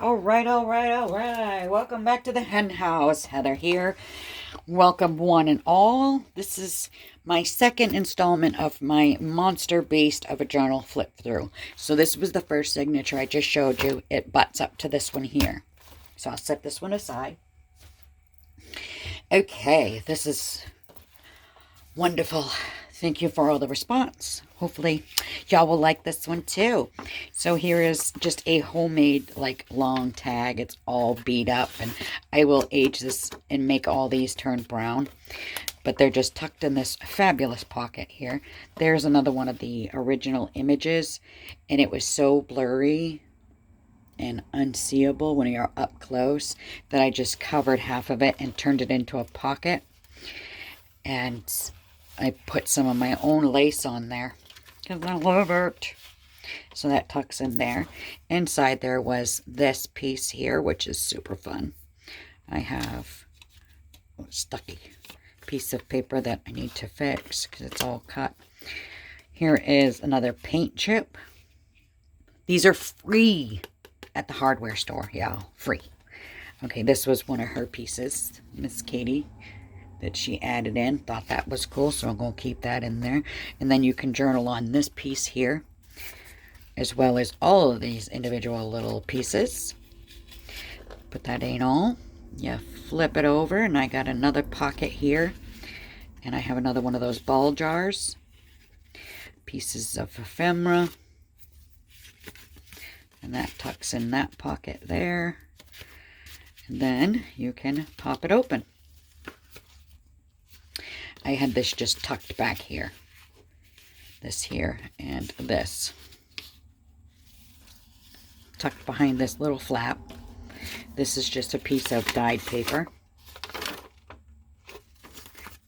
All right, all right, all right. Welcome back to the hen house. Heather here. Welcome one and all. This is my second installment of my monster beast of a journal flip through. So this was the first signature I just showed you. It butts up to this one here. So I'll set this one aside. Okay, this is wonderful. Thank you for all the response. Hopefully y'all will like this one too. So here is just a homemade like long tag. It's all beat up, and I will age this and make all these turn brown. But they're just tucked in this fabulous pocket here. There's another one of the original images, and it was so blurry and unseeable when you're up close that I just covered half of it and turned it into a pocket. And I put some of my own lace on there because I love it. So that tucks in there. Inside there was this piece here, which is super fun. I have a stucky piece of paper that I need to fix because it's all cut. Here is another paint chip. These are free at the hardware store. Yeah, free. Okay, this was one of her pieces, Miss Katie, that she added in. Thought that was cool, so I'm going to keep that in there. And then you can journal on this piece here, as well as all of these individual little pieces. But that ain't all. You flip it over, and I got another pocket here. And I have another one of those ball jars. Pieces of ephemera. And that tucks in that pocket there. And then you can pop it open. I had this just tucked back here. This here and this. Tucked behind this little flap. This is just a piece of dyed paper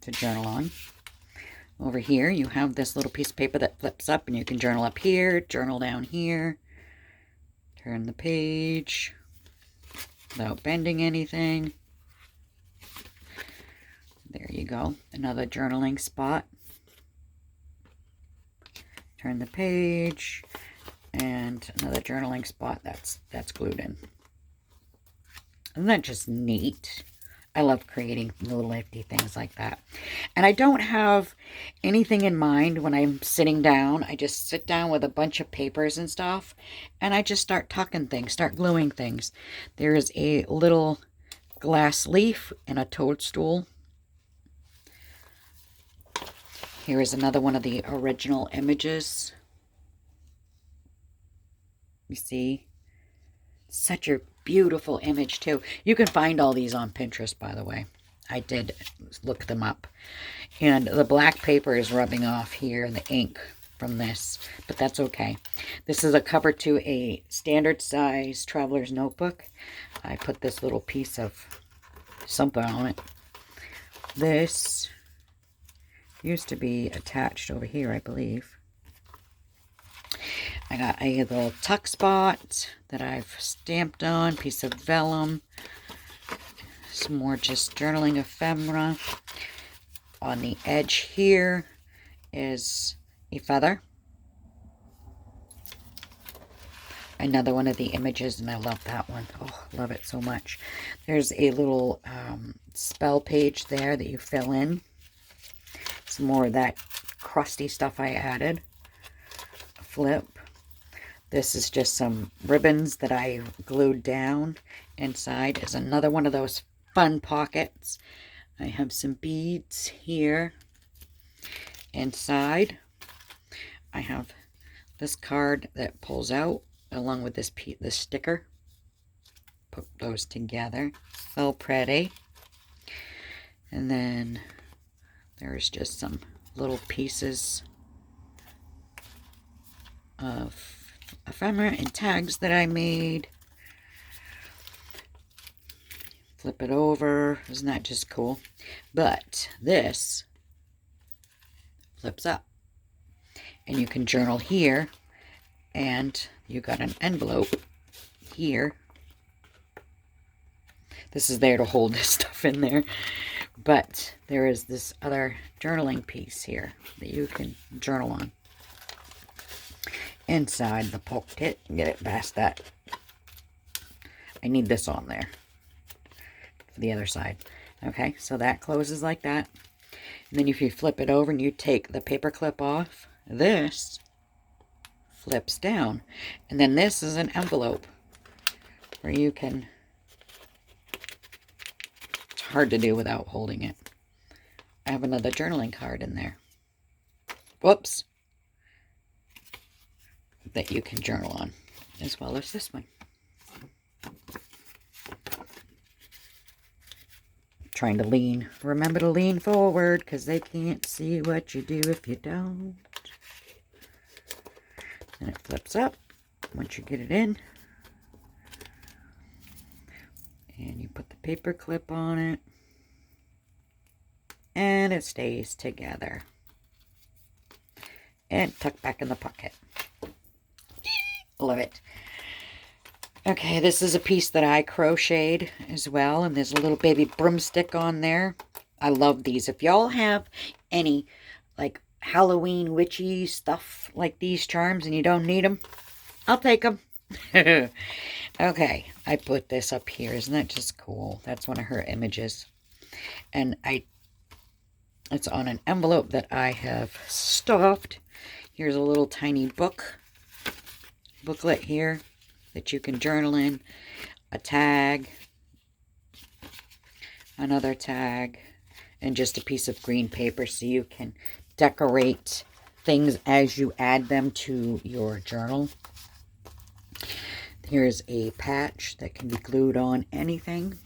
to journal on. Over here you have this little piece of paper that flips up, and you can journal up here, journal down here. Turn the page without bending anything. There you go. Another journaling spot. Turn the page. And another journaling spot that's glued in. Isn't that just neat? I love creating little nifty things like that. And I don't have anything in mind when I'm sitting down. I just sit down with a bunch of papers and stuff, and I just start tucking things, start gluing things. There is a little glass leaf and a toadstool. Here is another one of the original images. You see? Such a beautiful image, too. You can find all these on Pinterest, by the way. I did look them up. And the black paper is rubbing off here, the ink from this. But that's okay. This is a cover to a standard size traveler's notebook. I put this little piece of something on it. This used to be attached over here, I believe. I got a little tuck spot that I've stamped on, piece of vellum. Some more just journaling ephemera. On the edge here is a feather. Another one of the images, and I love that one. Oh, love it so much. There's a little spell page there that you fill in. Some more of that crusty stuff I added. Flip. This is just some ribbons that I glued down. Inside is another one of those fun pockets. I have some beads here. Inside, I have this card that pulls out along with this sticker. Put those together. So pretty. And then there's just some little pieces of ephemera and tags that I made. Flip it over. Isn't that just cool? But this flips up. And you can journal here. And you got an envelope here. This is there to hold this stuff in there. But there is this other journaling piece here that you can journal on. Inside the pocket, get it past that I need this on there for the other side. Okay, so that closes like that. And then if you flip it over and you take the paper clip off, this flips down. And then this is an envelope where you can, it's hard to do without holding it. I have another journaling card in there. Whoops. That you can journal on, as well as this one. Trying to lean. Remember to lean forward, because they can't see what you do if you don't. And it flips up once you get it in. And you put the paper clip on it. And it stays together. And tuck back in the pocket. Love it. Okay, this is a piece that I crocheted as well. And there's a little baby broomstick on there. I love these. If y'all have any like Halloween witchy stuff like these charms and you don't need them, I'll take them. Okay, I put this up here. Isn't that just cool? That's one of her images. And it's on an envelope that I have stuffed. Here's a little tiny booklet here that you can journal in. A tag. Another tag. And just a piece of green paper so you can decorate things as you add them to your journal. Here's a patch that can be glued on anything.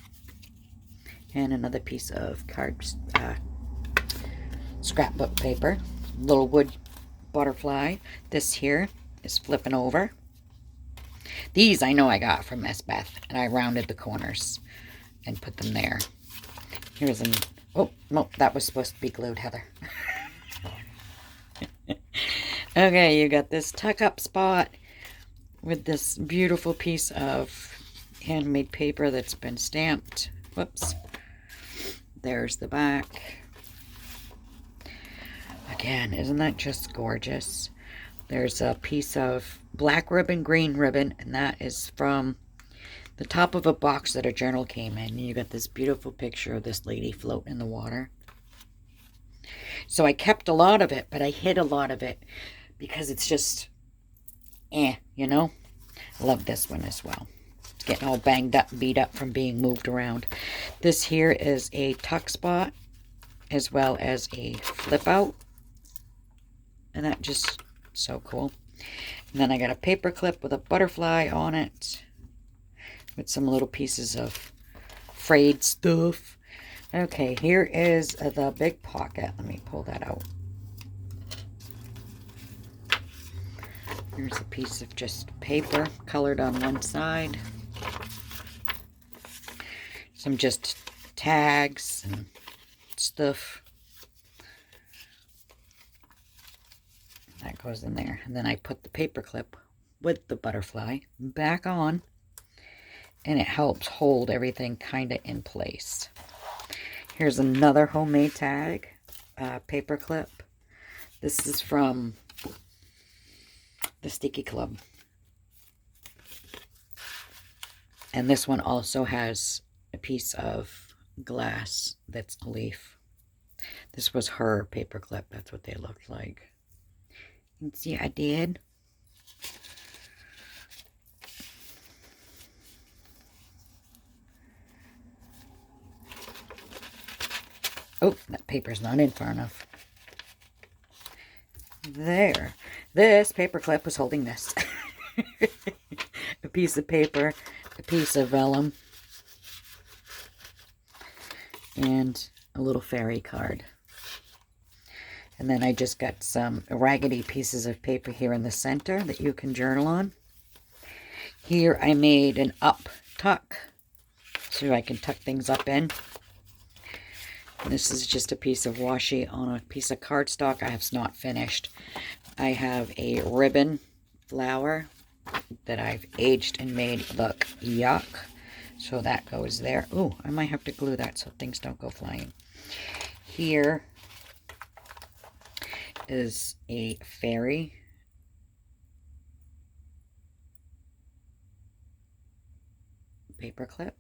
And another piece of scrapbook paper. Little wood butterfly. This here is flipping over. These I know I got from Miss Beth, and I rounded the corners and put them there. Here's an, oh, no, that was supposed to be glued, Heather. Okay, you got this tuck up spot with this beautiful piece of handmade paper that's been stamped. Whoops. There's the back. Again, isn't that just gorgeous? There's a piece of black ribbon, green ribbon, and that is from the top of a box that a journal came in. And you got this beautiful picture of this lady floating in the water. So I kept a lot of it, but I hid a lot of it because it's just, you know? I love this one as well. It's getting all banged up, beat up from being moved around. This here is a tuck spot as well as a flip out. And that just so cool. And then I got a paper clip with a butterfly on it with some little pieces of frayed stuff. Okay, here is the big pocket. Let me pull that out. Here's a piece of just paper colored on one side. Some just tags and stuff. That goes in there. And then I put the paper clip with the butterfly back on. And it helps hold everything kind of in place. Here's another homemade tag. Paper clip. This is from the Sticky Club. And this one also has a piece of glass that's a leaf. This was her paper clip. That's what they looked like. You can see I did. Oh, that paper's not in far enough. There. This paper clip was holding this. A piece of paper, a piece of vellum, and a little fairy card. And then I just got some raggedy pieces of paper here in the center that you can journal on. Here I made an up tuck so I can tuck things up in. And this is just a piece of washi on a piece of cardstock I have not finished. I have a ribbon flower that I've aged and made look yuck. So that goes there. Ooh, I might have to glue that so things don't go flying. Here is a fairy. paper clip.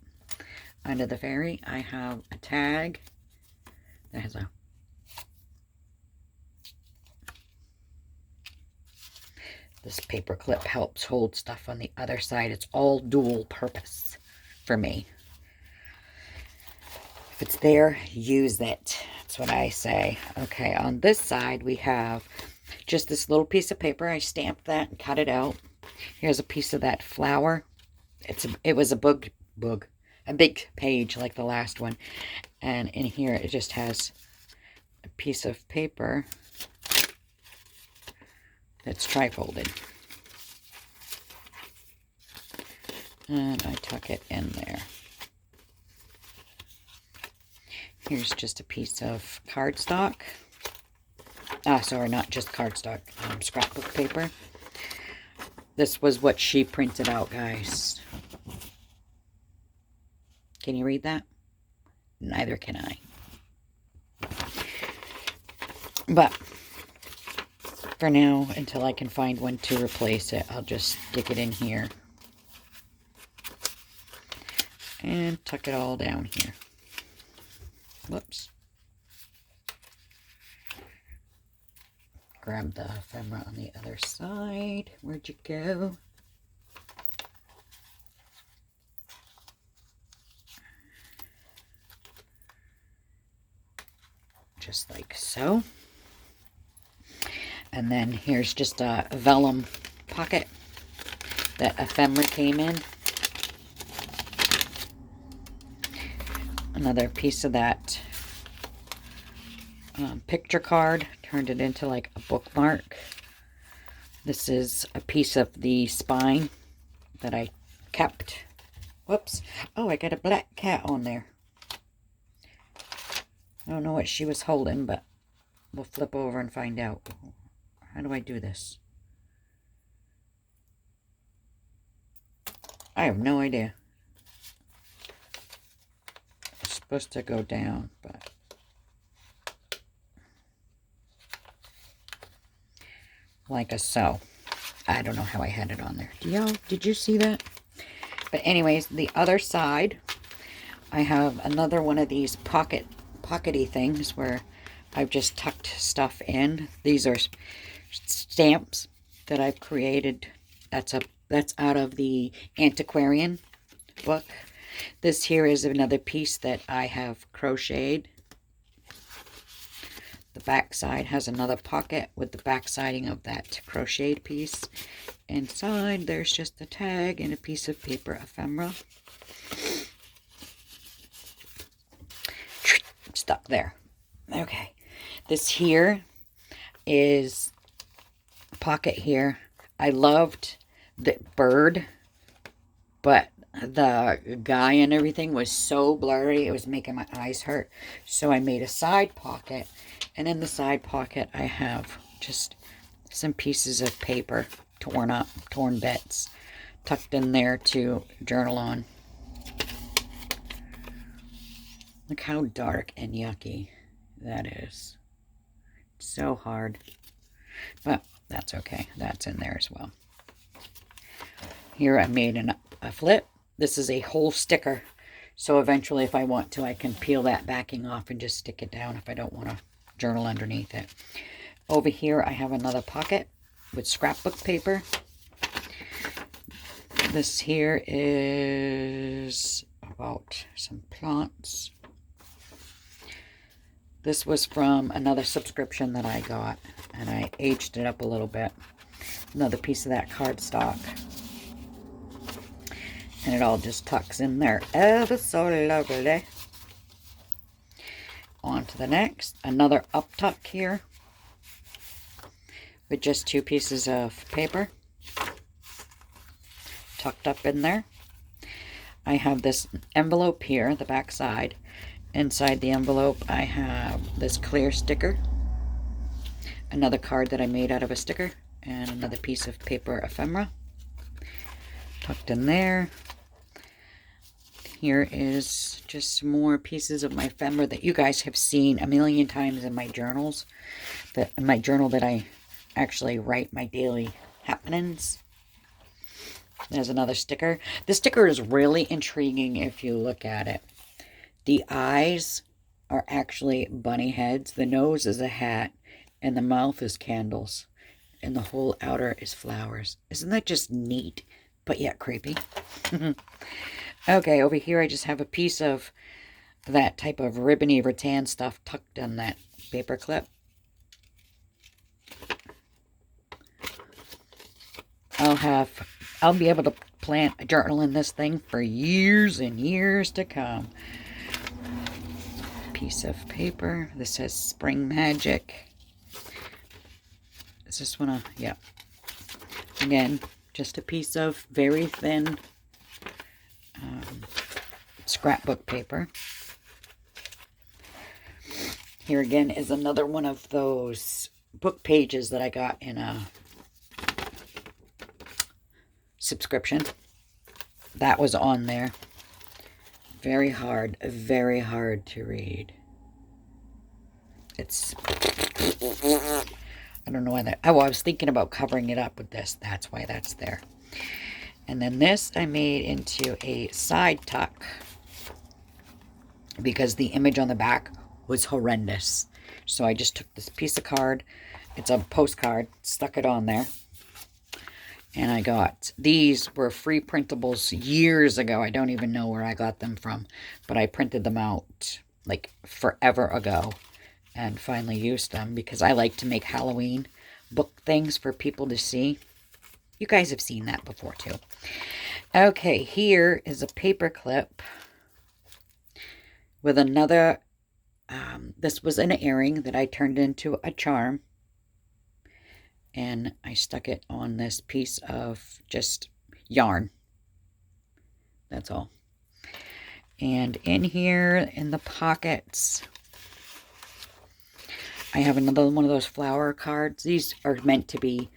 Under the fairy, I have a tag that has a this paper clip helps hold stuff on the other side. It's all dual purpose for me. If it's there, use it. That's what I say. Okay, on this side, we have just this little piece of paper. I stamped that and cut it out. Here's a piece of that flower. It was a big page like the last one. And in here, it just has a piece of paper that's tri-folded. And I tuck it in there. Here's just a piece of cardstock. Sorry, not just cardstock, scrapbook paper. This was what she printed out, guys. Can you read that? Neither can I. But for now, until I can find one to replace it, I'll just stick it in here. And tuck it all down here. Whoops. Grab the ephemera on the other side. Where'd you go? Just like so. And then here's just a vellum pocket that ephemera came in. Another piece of that picture card, turned it into like a bookmark. This is a piece of the spine that I kept. Whoops. Oh, I got a black cat on there. I don't know what she was holding, but we'll flip over and find out. How do I do this? I have no idea. It's supposed to go down, but like a so. I don't know how I had it on there. Did you see that? But anyways, the other side, I have another one of these pockety things where I've just tucked stuff in. These are stamps that I've created. That's out of the antiquarian book. This here is another piece that I have crocheted. The back side has another pocket with the back siding of that crocheted piece. Inside, there's just a tag and a piece of paper ephemera. Stuck there. Okay. This here is a pocket here. I loved the bird, but the guy and everything was so blurry, it was making my eyes hurt. So I made a side pocket. And in the side pocket, I have just some pieces of paper, torn bits, tucked in there to journal on. Look how dark and yucky that is. It's so hard. But that's okay. That's in there as well. Here I made a flip. This is a whole sticker. So eventually, if I want to, I can peel that backing off and just stick it down if I don't want to journal underneath it. Over here, I have another pocket with scrapbook paper. This here is about some plants. This was from another subscription that I got, and I aged it up a little bit. Another piece of that cardstock. And it all just tucks in there ever so lovely. On to the next. Another up tuck here with just two pieces of paper tucked up in there. I have this envelope here, the back side. Inside the envelope, I have this clear sticker, another card that I made out of a sticker, and another piece of paper ephemera tucked in there. Here is just some more pieces of my ephemera that you guys have seen a million times in my journals. In my journal that I actually write my daily happenings. There's another sticker. The sticker is really intriguing if you look at it. The eyes are actually bunny heads. The nose is a hat. And the mouth is candles. And the whole outer is flowers. Isn't that just neat, but yet creepy? Okay, over here I just have a piece of that type of ribbony rattan stuff tucked in that paper clip. I'll be able to plant a journal in this thing for years and years to come. Piece of paper. This says Spring Magic. Is this one? Yeah. Again, just a piece of very thin scrapbook paper. Here again is another one of those book pages that I got in a subscription. That was on there. Very hard to read. It's, I don't know why that, oh, I was thinking about covering it up with this. That's why that's there. And then this I made into a side tuck because the image on the back was horrendous. So I just took this piece of card. It's a postcard. Stuck it on there. And I got, these were free printables years ago. I don't even know where I got them from. But I printed them out like forever ago. And finally used them because I like to make Halloween book things for people to see. You guys have seen that before too. Okay, here is a paper clip with another, this was an earring that I turned into a charm. And I stuck it on this piece of just yarn. That's all. And in here, in the pockets, I have another one of those flower cards. These are meant to be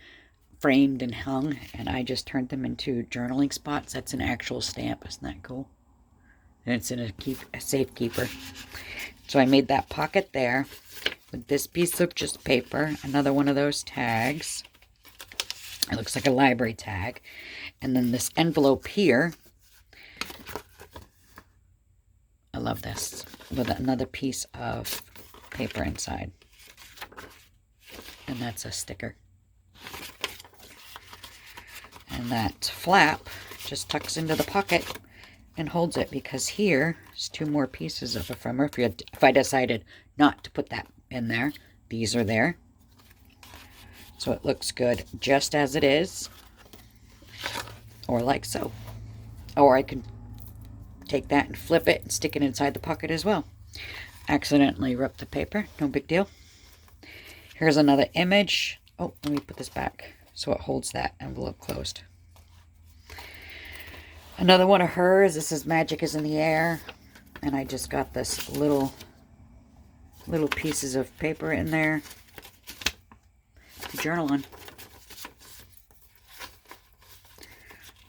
framed and hung, and I just turned them into journaling spots. That's an actual stamp. Isn't that cool? And it's in a safe keeper. So I made that pocket there with this piece of just paper. Another one of those tags. It looks like a library tag. And then this envelope here. I love this. With another piece of paper inside. And that's a sticker. And that flap just tucks into the pocket and holds it, because here is two more pieces of ephemera. If I decided not to put that in there, these are there. So it looks good just as it is, or like so. Or I can take that and flip it and stick it inside the pocket as well. Accidentally ripped the paper, no big deal. Here's another image. Oh, let me put this back so it holds that envelope closed. Another one of hers. This is Magic is in the Air. And I just got this little pieces of paper in there to journal on.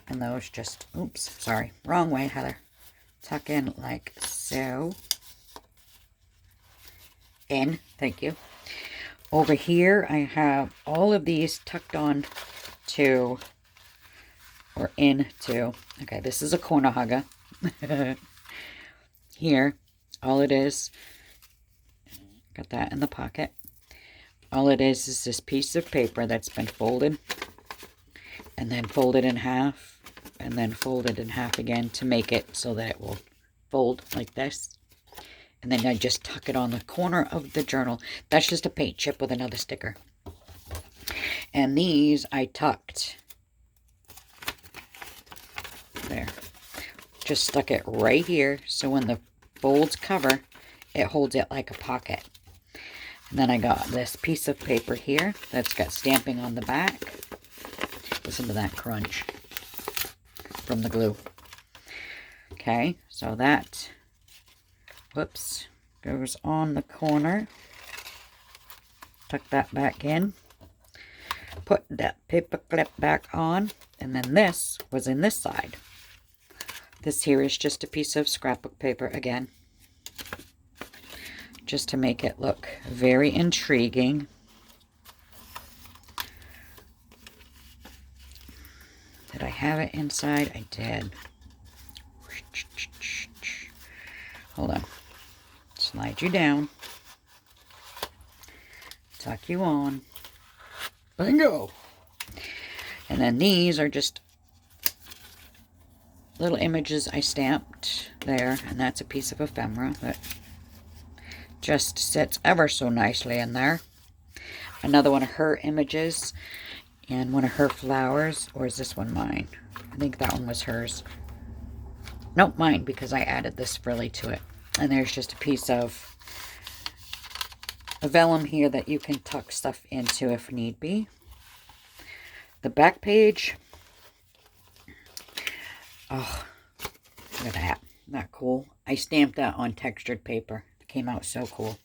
And those just, oops, sorry, wrong way, Heather. Tuck in like so. In, thank you. Over here, I have all of these tucked on to, or into, okay, this is a corner hugger. Here, all it is, got that in the pocket. All it is this piece of paper that's been folded, and then folded in half, and then folded in half again to make it so that it will fold like this. And then I just tuck it on the corner of the journal. That's just a paint chip with another sticker. And these I tucked. There. Just stuck it right here, so when the folds cover, it holds it like a pocket. And then I got this piece of paper here that's got stamping on the back. Listen to that crunch from the glue. Okay, so that, whoops, goes on the corner. Tuck that back in. Put that paper clip back on. And then this was in this side. This here is just a piece of scrapbook paper again. Just to make it look very intriguing. Did I have it inside? I did. Hold on. Slide you down. Tuck you on. Bingo! And then these are just little images I stamped there. And that's a piece of ephemera that just sits ever so nicely in there. Another one of her images. And one of her flowers. Or is this one mine? I think that one was hers. Nope, mine, because I added this frilly to it. And there's just a piece of vellum here that you can tuck stuff into if need be. The back page. Oh, look at that. Isn't that cool? I stamped that on textured paper. It came out so cool.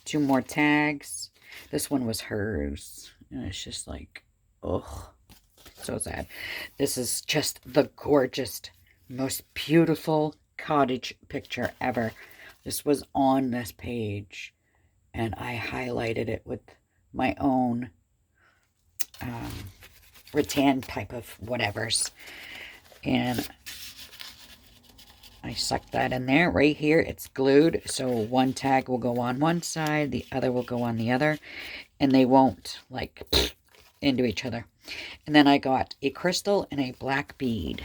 2 more tags. This one was hers. And it's just like, oh, so sad. This is just the gorgeous, most beautiful cottage picture ever. This was on this page, and I highlighted it with my own rattan type of whatevers, and I sucked that in there. Right here, it's glued, so one tag will go on one side, the other will go on the other, and they won't like into each other. And then I got a crystal and a black bead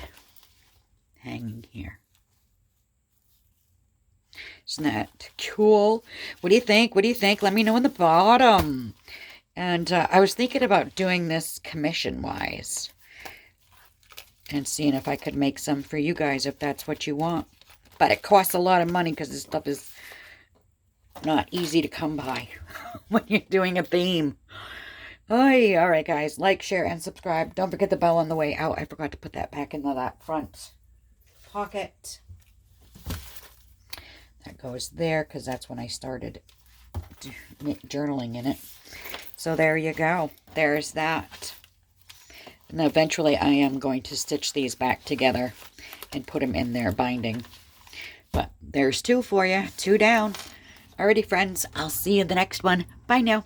hanging here. Isn't that cool? What do you think? What do you think? Let me know in the bottom. And I was thinking about doing this commission-wise. And seeing if I could make some for you guys if that's what you want. But it costs a lot of money because this stuff is not easy to come by when you're doing a theme. Oy, all right, guys. Like, share, and subscribe. Don't forget the bell on the way out. I forgot to put that back into that front pocket. That goes there because that's when I started journaling in it. So there you go. There's that. And eventually I am going to stitch these back together and put them in their binding. But there's 2 for you. 2 down. Alrighty, friends. I'll see you in the next one. Bye now.